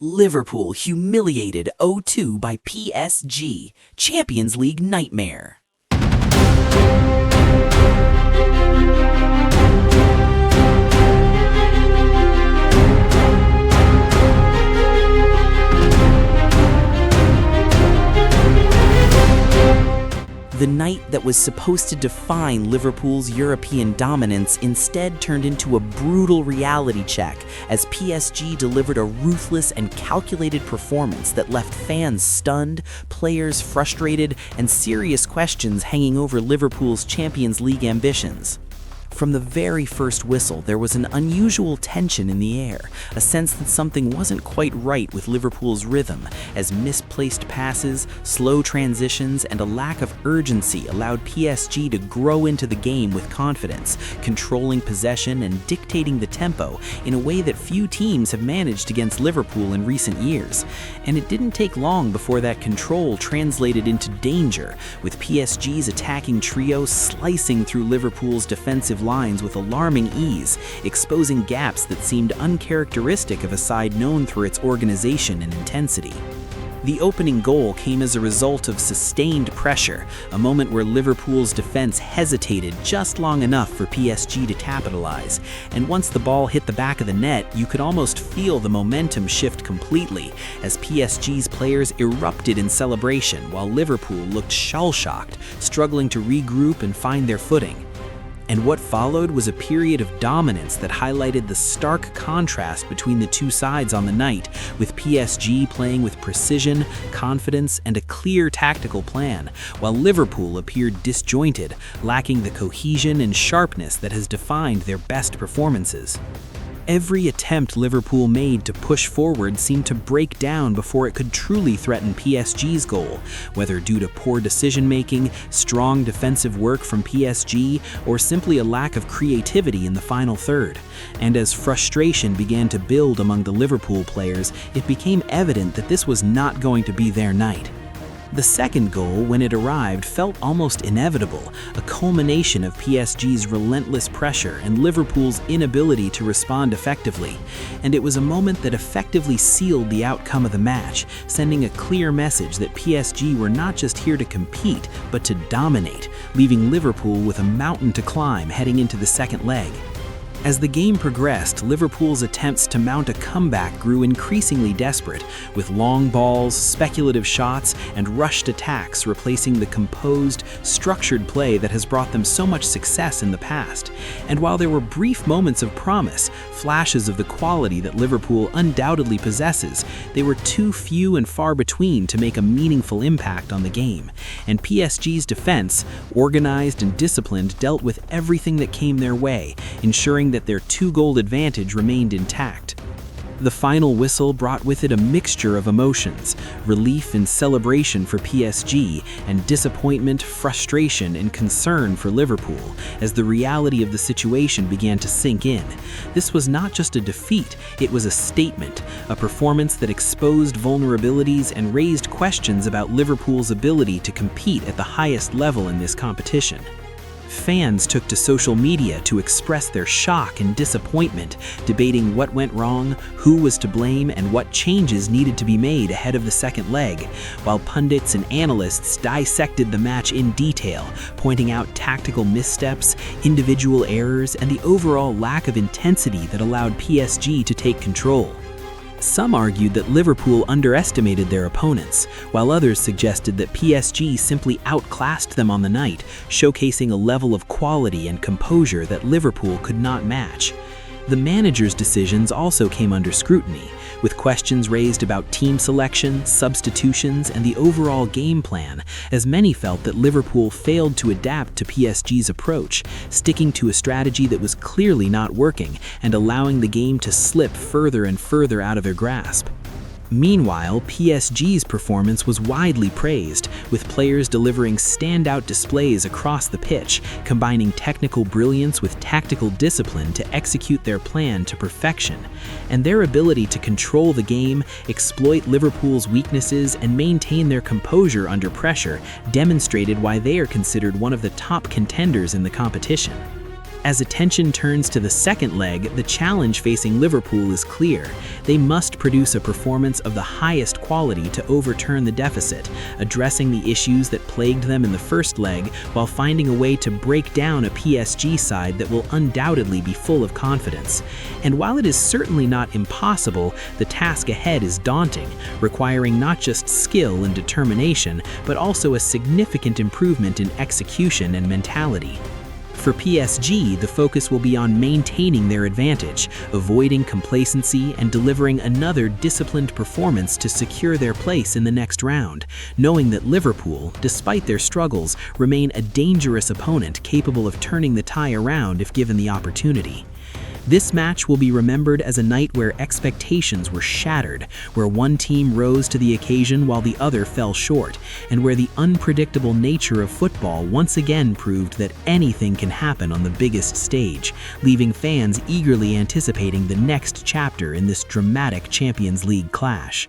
Liverpool humiliated 0-2 by PSG, Champions League nightmare. The night that was supposed to define Liverpool's European dominance instead turned into a brutal reality check as PSG delivered a ruthless and calculated performance that left fans stunned, players frustrated, and serious questions hanging over Liverpool's Champions League ambitions. From the very first whistle, there was an unusual tension in the air, a sense that something wasn't quite right with Liverpool's rhythm, as misplaced passes, slow transitions, and a lack of urgency allowed PSG to grow into the game with confidence, controlling possession and dictating the tempo in a way that few teams have managed against Liverpool in recent years. And it didn't take long before that control translated into danger, with PSG's attacking trio slicing through Liverpool's defensive lines with alarming ease, exposing gaps that seemed uncharacteristic of a side known for its organization and intensity. The opening goal came as a result of sustained pressure, a moment where Liverpool's defense hesitated just long enough for PSG to capitalize, and once the ball hit the back of the net, you could almost feel the momentum shift completely as PSG's players erupted in celebration while Liverpool looked shell-shocked, struggling to regroup and find their footing. And what followed was a period of dominance that highlighted the stark contrast between the two sides on the night, with PSG playing with precision, confidence, and a clear tactical plan, while Liverpool appeared disjointed, lacking the cohesion and sharpness that has defined their best performances. Every attempt Liverpool made to push forward seemed to break down before it could truly threaten PSG's goal, whether due to poor decision-making, strong defensive work from PSG, or simply a lack of creativity in the final third. And as frustration began to build among the Liverpool players, it became evident that this was not going to be their night. The second goal, when it arrived, felt almost inevitable, a culmination of PSG's relentless pressure and Liverpool's inability to respond effectively. And it was a moment that effectively sealed the outcome of the match, sending a clear message that PSG were not just here to compete, but to dominate, leaving Liverpool with a mountain to climb heading into the second leg. As the game progressed, Liverpool's attempts to mount a comeback grew increasingly desperate, with long balls, speculative shots, and rushed attacks replacing the composed, structured play that has brought them so much success in the past. And while there were brief moments of promise, flashes of the quality that Liverpool undoubtedly possesses, they were too few and far between to make a meaningful impact on the game. And PSG's defense, organized and disciplined, dealt with everything that came their way, ensuring that their two-goal advantage remained intact. The final whistle brought with it a mixture of emotions, relief and celebration for PSG, and disappointment, frustration, and concern for Liverpool, as the reality of the situation began to sink in. This was not just a defeat, it was a statement, a performance that exposed vulnerabilities and raised questions about Liverpool's ability to compete at the highest level in this competition. Fans took to social media to express their shock and disappointment, debating what went wrong, who was to blame, and what changes needed to be made ahead of the second leg, while pundits and analysts dissected the match in detail, pointing out tactical missteps, individual errors, and the overall lack of intensity that allowed PSG to take control. Some argued that Liverpool underestimated their opponents, while others suggested that PSG simply outclassed them on the night, showcasing a level of quality and composure that Liverpool could not match. The manager's decisions also came under scrutiny, with questions raised about team selection, substitutions, and the overall game plan, as many felt that Liverpool failed to adapt to PSG's approach, sticking to a strategy that was clearly not working and allowing the game to slip further and further out of their grasp. Meanwhile, PSG's performance was widely praised, with players delivering standout displays across the pitch, combining technical brilliance with tactical discipline to execute their plan to perfection. And their ability to control the game, exploit Liverpool's weaknesses, and maintain their composure under pressure demonstrated why they are considered one of the top contenders in the competition. As attention turns to the second leg, the challenge facing Liverpool is clear. They must produce a performance of the highest quality to overturn the deficit, addressing the issues that plagued them in the first leg while finding a way to break down a PSG side that will undoubtedly be full of confidence. And while it is certainly not impossible, the task ahead is daunting, requiring not just skill and determination, but also a significant improvement in execution and mentality. For PSG, the focus will be on maintaining their advantage, avoiding complacency, and delivering another disciplined performance to secure their place in the next round, knowing that Liverpool, despite their struggles, remain a dangerous opponent capable of turning the tie around if given the opportunity. This match will be remembered as a night where expectations were shattered, where one team rose to the occasion while the other fell short, and where the unpredictable nature of football once again proved that anything can happen on the biggest stage, leaving fans eagerly anticipating the next chapter in this dramatic Champions League clash.